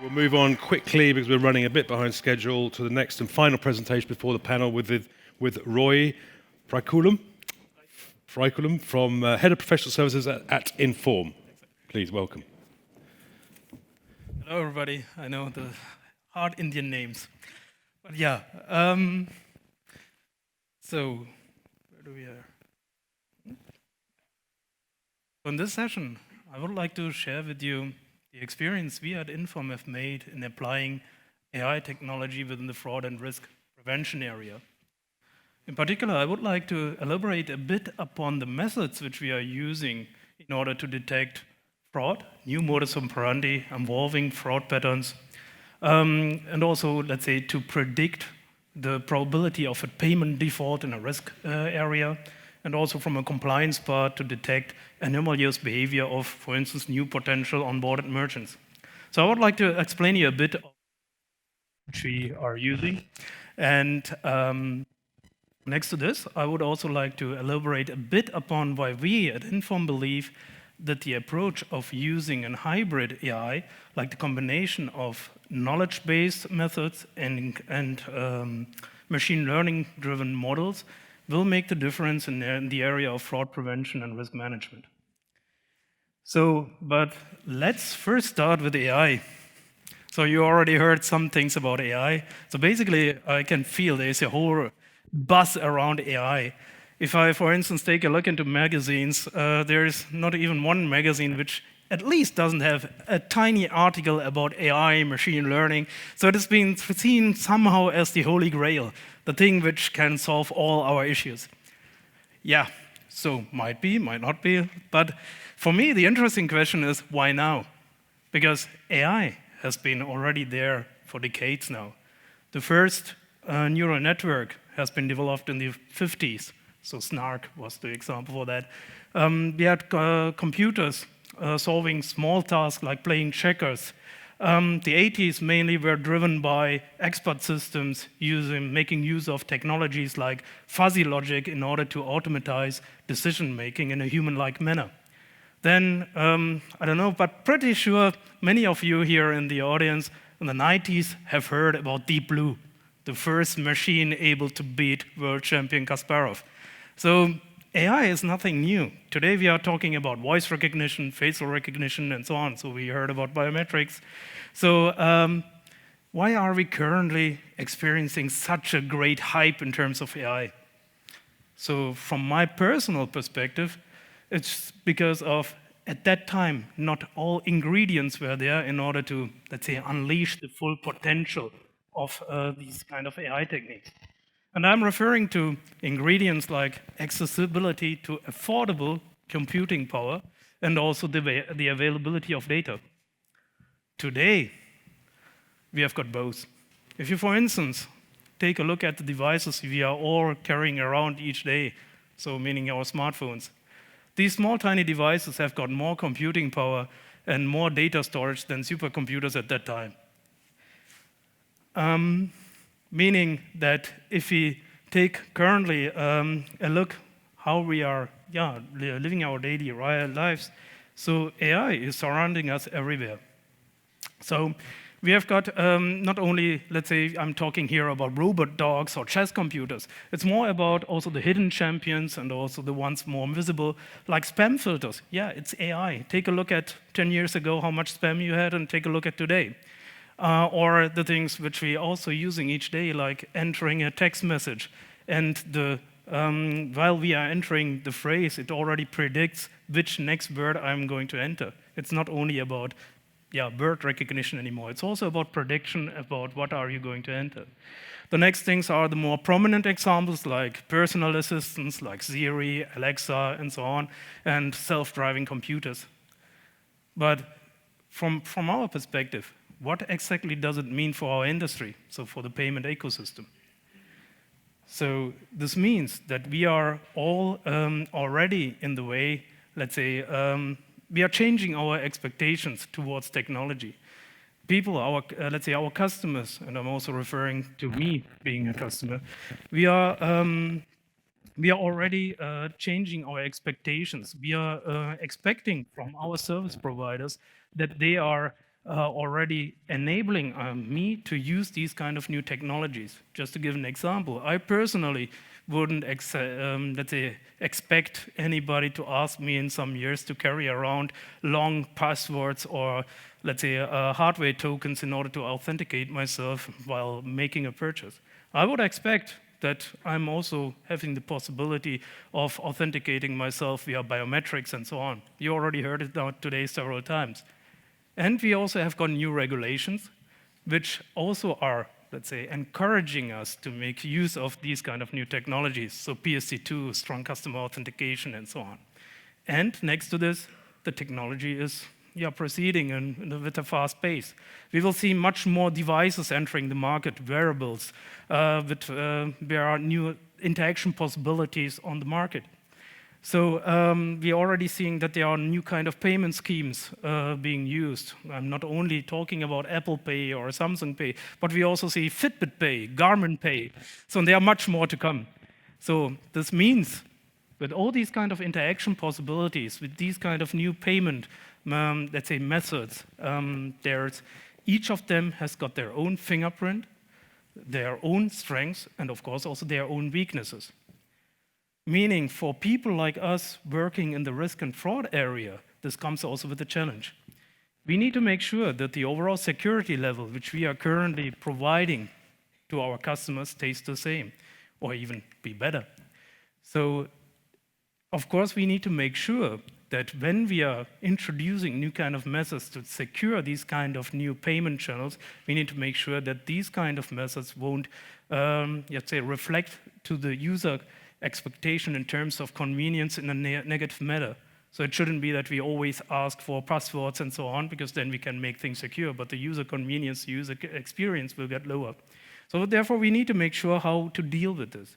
We'll move on quickly because we're running a bit behind schedule to the next and final presentation before the panel with Roy Friculum from Head of Professional Services at Inform. Please, welcome. Hello, everybody. I know the hard Indian names. But yeah, so where do we are? In this session, I would like to share with you the experience we at Inform have made in applying AI technology within the fraud and risk prevention area. In particular, I would like to elaborate a bit upon the methods which we are using in order to detect fraud, new modus operandi involving fraud patterns, and also, let's say, to predict the probability of a payment default in a risk area, and also from a compliance part to detect anomalous behavior of, for instance, new potential onboarded merchants. So I would like to explain you a bit of which we are using. And next to this, I would also like to elaborate a bit upon why we at Inform believe that the approach of using a hybrid AI, like the combination of knowledge-based methods and machine learning-driven models, will make the difference in the area of fraud prevention and risk management. But let's first start with AI. So you already heard some things about AI. So basically, I can feel there's a whole buzz around AI. If I, for instance, take a look into magazines, there's not even one magazine which at least doesn't have a tiny article about AI, machine learning. So it has been seen somehow as the holy grail, the thing which can solve all our issues. Yeah, so might be, might not be. But for me, the interesting question is, why now? Because AI has been already there for decades now. The first neural network has been developed in the 50s. So SNARK was the example for that. We had computers solving small tasks like playing checkers. The 80s mainly were driven by expert systems making use of technologies like fuzzy logic in order to automatize decision-making in a human-like manner. Then, I don't know, but pretty sure many of you here in the audience in the 90s have heard about Deep Blue, the first machine able to beat world champion Kasparov. So AI is nothing new. Today we are talking about voice recognition, facial recognition, and so on. So we heard about biometrics. So why are we currently experiencing such a great hype in terms of AI? So from my personal perspective, it's because of, at that time, not all ingredients were there in order to, let's say, unleash the full potential of these kind of AI techniques. And I'm referring to ingredients like accessibility to affordable computing power and also the availability of data. Today, we have got both. If you, for instance, take a look at the devices we are all carrying around each day, so meaning our smartphones, these small, tiny devices have got more computing power and more data storage than supercomputers at that time. Meaning that if we take currently a look how we are living our daily lives, so AI is surrounding us everywhere. So we have got not only, let's say, I'm talking here about robot dogs or chess computers. It's more about also the hidden champions and also the ones more visible, like spam filters. Yeah, it's AI. Take a look at 10 years ago how much spam you had and take a look at today. Or the things which we are also using each day, like entering a text message. And while we are entering the phrase, it already predicts which next word I'm going to enter. It's not only about word recognition anymore. It's also about prediction about what are you going to enter. The next things are the more prominent examples like personal assistants like Siri, Alexa, and so on, and self-driving computers. But from our perspective, what exactly does it mean for our industry, so for the payment ecosystem? So this means that we are all already in the way, let's say, we are changing our expectations towards technology. People, let's say our customers, and I'm also referring to me being a customer, we are already changing our expectations. We are expecting from our service providers that they are already enabling me to use these kind of new technologies. Just to give an example, I personally wouldn't let's say, expect anybody to ask me in some years to carry around long passwords or, let's say, hardware tokens in order to authenticate myself while making a purchase. I would expect that I'm also having the possibility of authenticating myself via biometrics and so on. You already heard it now today several times. And we also have got new regulations, which also are, let's say, encouraging us to make use of these kind of new technologies. So PSD2, strong customer authentication, and so on. And next to this, the technology is proceeding with a fast pace. We will see much more devices entering the market, wearables, there are new interaction possibilities on the market. So we're already seeing that there are new kind of payment schemes being used. I'm not only talking about Apple Pay or Samsung Pay, but we also see Fitbit Pay, Garmin Pay. So there are much more to come. So this means with all these kind of interaction possibilities, with these kind of new payment, let's say, methods, each of them has got their own fingerprint, their own strengths, and of course also their own weaknesses. Meaning for people like us working in the risk and fraud area, this comes also with a challenge. We need to make sure that the overall security level which we are currently providing to our customers stays the same, or even be better. So, of course, we need to make sure that when we are introducing new kind of methods to secure these kind of new payment channels, we need to make sure that these kind of methods won't, let's say, reflect to the user expectation in terms of convenience in a negative manner. So it shouldn't be that we always ask for passwords and so on, because then we can make things secure, but the user convenience, user experience will get lower. So therefore, we need to make sure how to deal with this.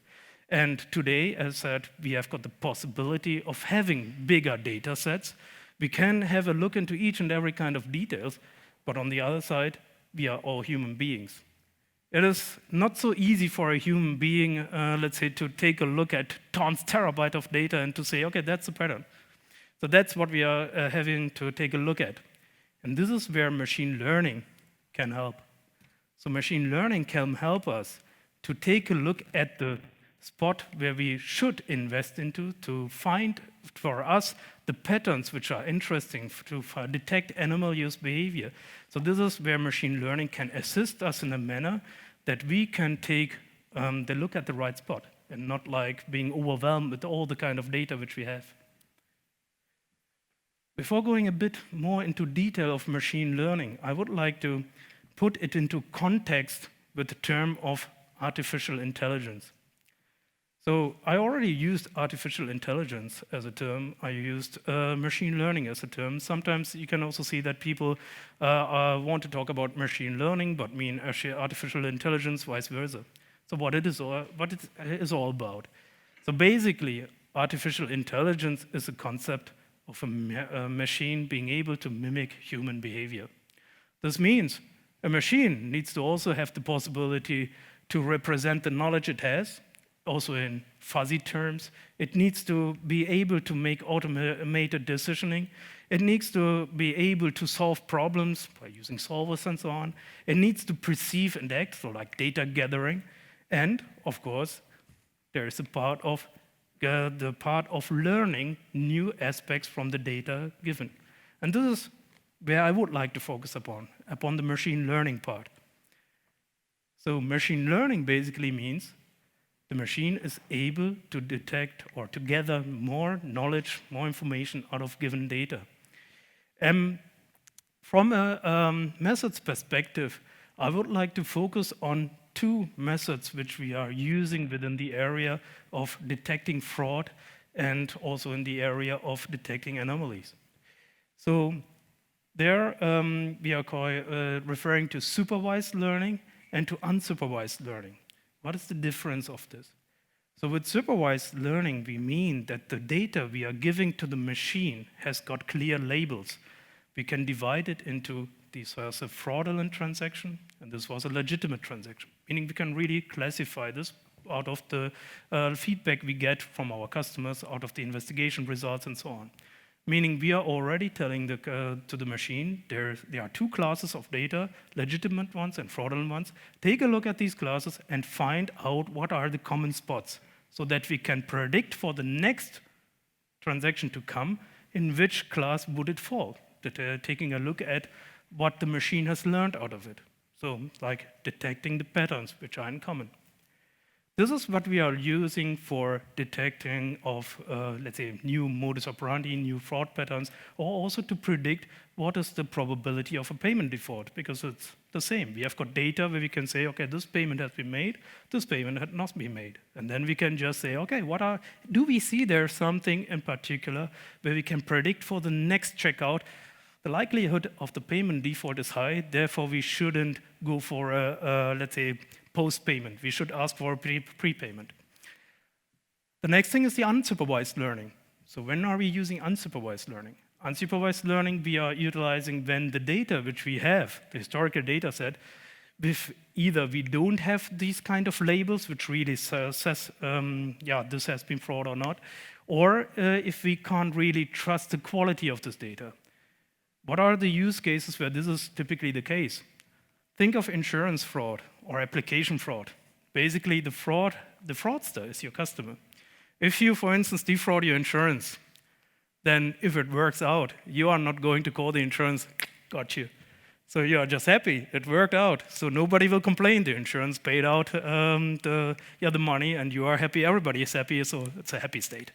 And today, as said, we have got the possibility of having bigger data sets. We can have a look into each and every kind of details, but on the other side, we are all human beings. It is not so easy for a human being, let's say, to take a look at tons, terabyte of data and to say, okay, that's the pattern. So that's what we are having to take a look at. And this is where machine learning can help. So machine learning can help us to take a look at the spot where we should invest into to find for us the patterns which are interesting to detect animal use behavior. So this is where machine learning can assist us in a manner that we can take the look at the right spot and not like being overwhelmed with all the kind of data which we have. Before going a bit more into detail of machine learning, I would like to put it into context with the term of artificial intelligence. So I already used artificial intelligence as a term. I used machine learning as a term. Sometimes you can also see that people want to talk about machine learning, but mean actually artificial intelligence, vice versa. So what it is all about. So basically, artificial intelligence is a concept of a machine being able to mimic human behavior. This means a machine needs to also have the possibility to represent the knowledge it has, also in fuzzy terms. It needs to be able to make automated decisioning. It needs to be able to solve problems by using solvers and so on. It needs to perceive and act, so like data gathering. And, of course, there is a part of the part of learning new aspects from the data given. And this is where I would like to focus upon the machine learning part. So machine learning basically means the machine is able to detect or to gather more knowledge, more information out of given data. From a methods perspective, I would like to focus on two methods which we are using within the area of detecting fraud and also in the area of detecting anomalies. So there we are referring to supervised learning and to unsupervised learning. What is the difference of this? So with supervised learning, we mean that the data we are giving to the machine has got clear labels. We can divide it into this was a fraudulent transaction and this was a legitimate transaction, meaning we can really classify this out of the feedback we get from our customers, out of the investigation results and so on. meaning we are already telling to the machine there are two classes of data, legitimate ones and fraudulent ones. Take a look at these classes and find out what are the common spots so that we can predict for the next transaction to come in which class would it fall, taking a look at what the machine has learned out of it. So like detecting the patterns which are in common. This is what we are using for detecting of, let's say, new modus operandi, new fraud patterns, or also to predict what is the probability of a payment default, because it's the same. We have got data where we can say, okay, this payment has been made, this payment had not been made. And then we can just say, okay, do we see there something in particular where we can predict for the next checkout, the likelihood of the payment default is high, therefore we shouldn't go for let's say, post-payment. We should ask for a prepayment. The next thing is the unsupervised learning. So when are we using unsupervised learning? Unsupervised learning, we are utilizing when the data which we have, the historical data set, if either we don't have these kind of labels which really says, yeah, this has been fraud or not, or if we can't really trust the quality of this data. What are the use cases where this is typically the case? Think of insurance fraud or application fraud. Basically, the fraudster is your customer. If you, for instance, defraud your insurance, then if it works out, you are not going to call the insurance, got you. So you are just happy, it worked out. So nobody will complain, the insurance paid out the money and you are happy, everybody is happy, so it's a happy state.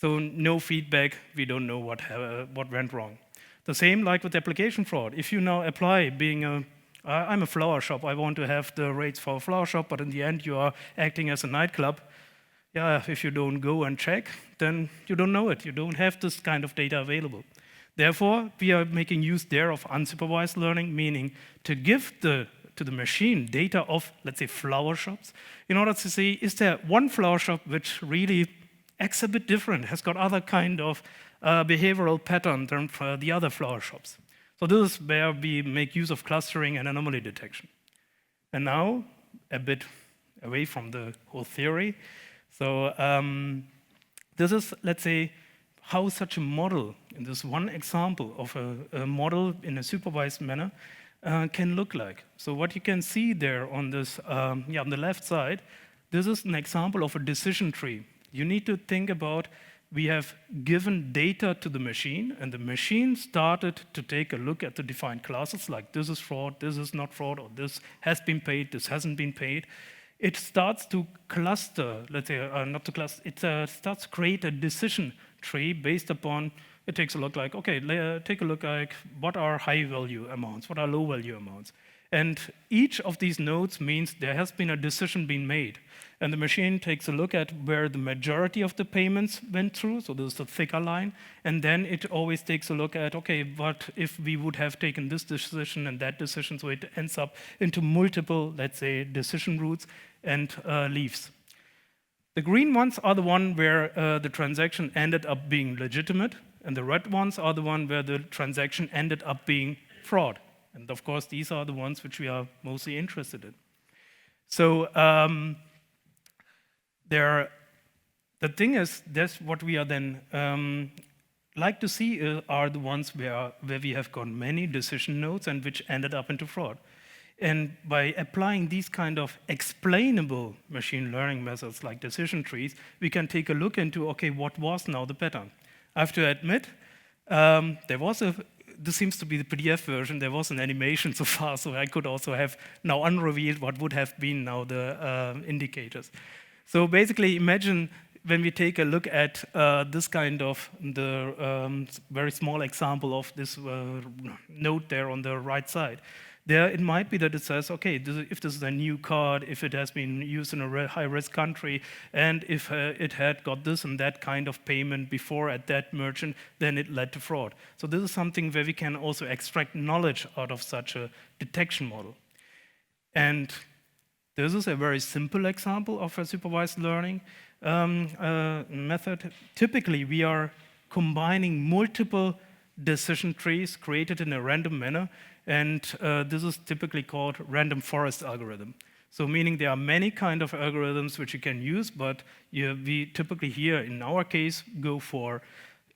So no feedback, we don't know what went wrong. The same like with application fraud. If you now apply I'm a flower shop, I want to have the rates for a flower shop, but in the end you are acting as a nightclub. Yeah, if you don't go and check, then you don't know it. You don't have this kind of data available. Therefore, we are making use there of unsupervised learning, meaning to give to the machine data of, let's say, flower shops, in order to see, is there one flower shop which really acts a bit different, has got other kind of behavioral pattern than for the other flower shops. So this is where we make use of clustering and anomaly detection. And now, a bit away from the whole theory. So this is, let's say, how such a model, in this one example of a model in a supervised manner, can look like. So what you can see there on this, on the left side, this is an example of a decision tree. You need to think about, we have given data to the machine, and the machine started to take a look at the defined classes, like this is fraud, this is not fraud, or this has been paid, this hasn't been paid. It starts to cluster, let's say, not to cluster, it starts to create a decision tree based upon, it takes a look like, okay, take a look like, what are high value amounts, what are low value amounts? And each of these nodes means there has been a decision being made. And the machine takes a look at where the majority of the payments went through, so this is the thicker line, and then it always takes a look at, okay, what if we would have taken this decision and that decision, so it ends up into multiple, let's say, decision routes and leaves. The green ones are the one where the transaction ended up being legitimate, and the red ones are the one where the transaction ended up being fraud. And of course, these are the ones which we are mostly interested in. So the thing is, that's what we are then like to see are the ones where we have got many decision nodes and which ended up into fraud. And by applying these kind of explainable machine learning methods like decision trees, we can take a look into, okay, what was now the pattern? I have to admit, this seems to be the PDF version, there was an animation so far, so I could also have now unrevealed what would have been now the indicators. So basically, imagine when we take a look at this kind of the very small example of this node there on the right side. There, it might be that it says, okay, if this is a new card, if it has been used in a high-risk country, and if it had got this and that kind of payment before at that merchant, then it led to fraud. So this is something where we can also extract knowledge out of such a detection model. And this is a very simple example of a supervised learning method. Typically, we are combining multiple decision trees created in a random manner, and this is typically called random forest algorithm. So meaning there are many kind of algorithms which you can use, but we typically here, in our case, go for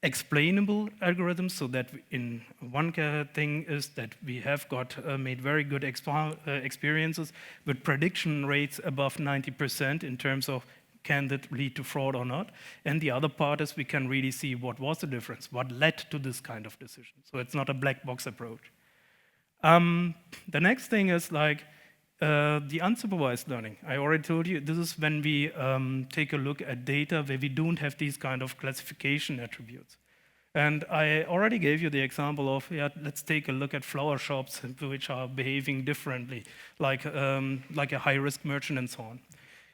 explainable algorithms, so that in one thing is that we have got made very good experiences with prediction rates above 90% in terms of can that lead to fraud or not. And the other part is we can really see what was the difference, what led to this kind of decision. So it's not a black box approach. The next thing is like the unsupervised learning. I already told you, this is when we take a look at data where we don't have these kind of classification attributes. And I already gave you the example of, let's take a look at flower shops which are behaving differently, like a high-risk merchant and so on.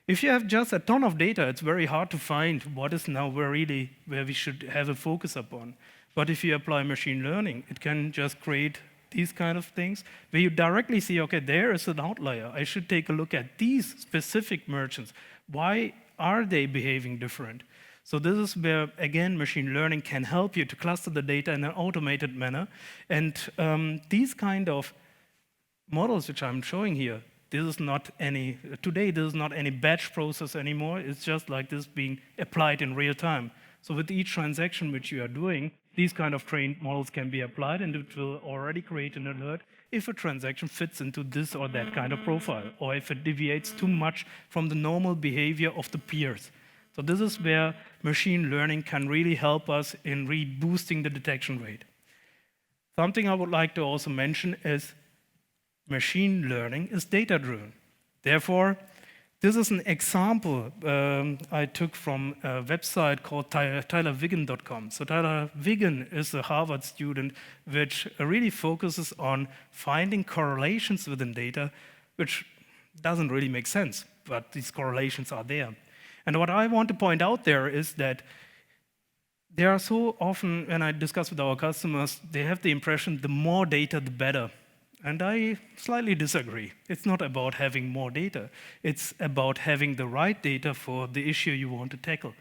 If you have just a ton of data, it's very hard to find what is now where we should have a focus upon. But if you apply machine learning, it can just create these kind of things, where you directly see, okay, there is an outlier. I should take a look at these specific merchants. Why are they behaving different? So this is where, again, machine learning can help you to cluster the data in an automated manner. And these kind of models which I'm showing here, today this is not any batch process anymore. It's just like this being applied in real time. So with each transaction which you are doing, these kind of trained models can be applied, and it will already create an alert if a transaction fits into this or that kind of profile, or if it deviates too much from the normal behavior of the peers. So this is where machine learning can really help us in boosting the detection rate. Something I would like to also mention is machine learning is data-driven. Therefore, this is an example I took from a website called tylerwiggin.com. So Tyler Wiggin is a Harvard student which really focuses on finding correlations within data, which doesn't really make sense, but these correlations are there. And what I want to point out there is that there are so often, when I discuss with our customers, they have the impression the more data, the better. And I slightly disagree. It's not about having more data. It's about having the right data for the issue you want to tackle.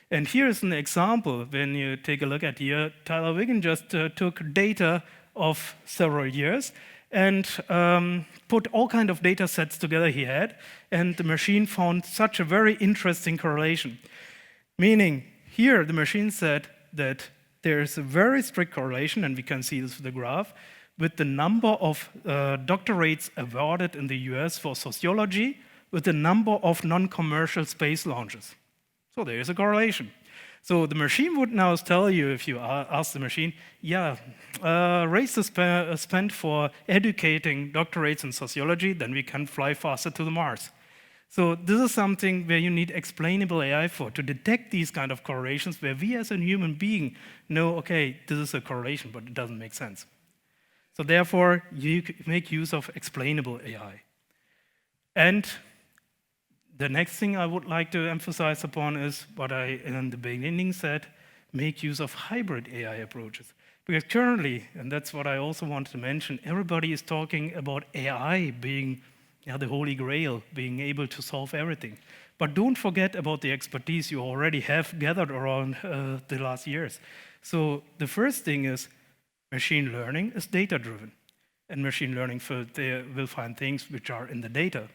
And here's an example. When you take a look at here, Tyler Wiggin just took data of several years and put all kinds of data sets together he had, and the machine found such a very interesting correlation. Meaning, here the machine said that there is a very strict correlation, and we can see this with the graph, with the number of doctorates awarded in the US for sociology with the number of non-commercial space launches. So there is a correlation. So the machine would now tell you, if you ask the machine, raise the spend for educating doctorates in sociology, then we can fly faster to the Mars. So this is something where you need explainable AI to detect these kind of correlations, where we as a human being know, okay, this is a correlation, but it doesn't make sense. So therefore, you make use of explainable AI. And the next thing I would like to emphasize upon is what I in the beginning said, make use of hybrid AI approaches. Because currently, and that's what I also wanted to mention, everybody is talking about AI being the holy grail, being able to solve everything. But don't forget about the expertise you already have gathered around the last years. So the first thing is, machine learning is data-driven, and machine learning will find things which are in the data.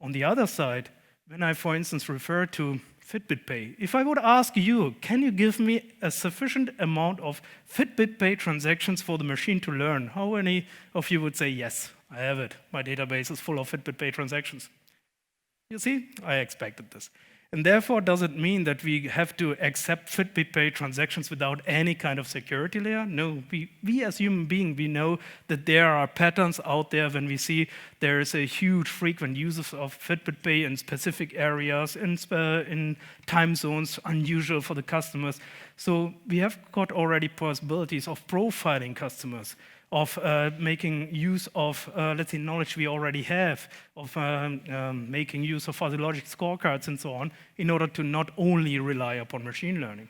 On the other side, when I, for instance, refer to Fitbit Pay, if I would ask you, can you give me a sufficient amount of Fitbit Pay transactions for the machine to learn? How many of you would say, yes, I have it. My database is full of Fitbit Pay transactions. You see, I expected this. And therefore, does it mean that we have to accept Fitbit Pay transactions without any kind of security layer? No, we as human beings, we know that there are patterns out there when we see there is a huge frequent uses of Fitbit Pay in specific areas, in time zones, unusual for the customers. So we have got already possibilities of profiling customers, of making use of, let's say, knowledge we already have, of making use of fuzzy logic scorecards and so on, in order to not only rely upon machine learning.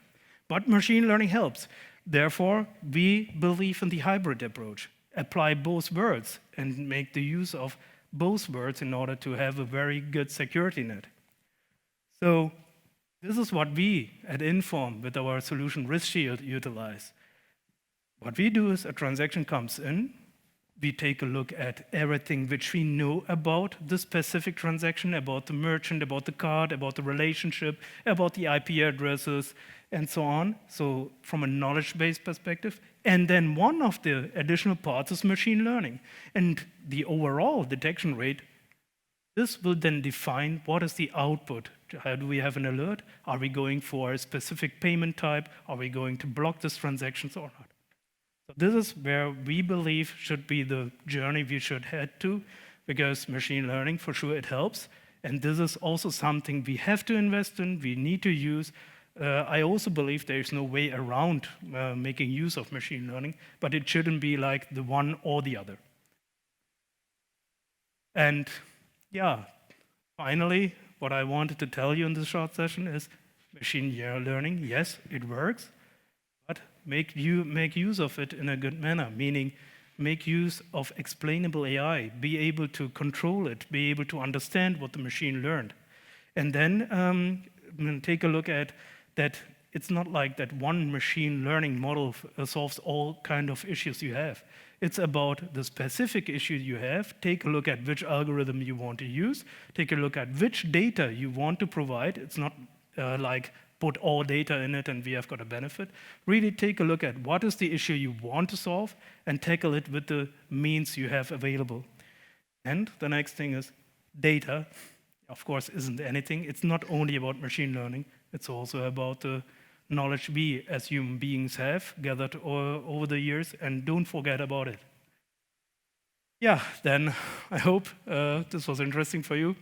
But machine learning helps. Therefore, we believe in the hybrid approach. Apply both words and make the use of both words in order to have a very good security net. So this is what we at Inform with our solution Risk Shield utilize. What we do is a transaction comes in, we take a look at everything which we know about the specific transaction, about the merchant, about the card, about the relationship, about the IP addresses, and so on. So from a knowledge-based perspective. And then one of the additional parts is machine learning. And the overall detection rate, this will then define what is the output. How do we have an alert? Are we going for a specific payment type? Are we going to block this transactions or not? So this is where we believe should be the journey we should head to, because machine learning, for sure, it helps. And this is also something we have to invest in, we need to use. I also believe there is no way around making use of machine learning, but it shouldn't be like the one or the other. And yeah, finally, what I wanted to tell you in this short session is machine learning, yes, it works, but make use of it in a good manner, meaning make use of explainable AI, be able to control it, be able to understand what the machine learned. And then take a look at that. It's not like that one machine learning model solves all kind of issues you have. It's about the specific issue you have. Take a look at which algorithm you want to use. Take a look at which data you want to provide. It's not like put all data in it and we have got a benefit. Really take a look at what is the issue you want to solve and tackle it with the means you have available. And the next thing is data, of course, isn't anything. It's not only about machine learning. It's also about the knowledge we as human beings have gathered over the years, and don't forget about it. Yeah, then I hope this was interesting for you.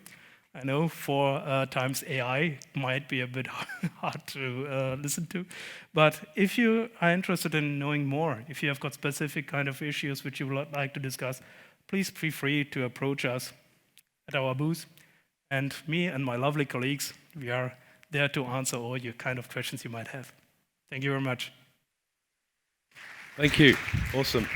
I know for times AI might be a bit hard to listen to, but if you are interested in knowing more, if you have got specific kind of issues which you would like to discuss, please feel free to approach us at our booth. And me and my lovely colleagues, we are there to answer all your kind of questions you might have. Thank you very much. Thank you. Awesome.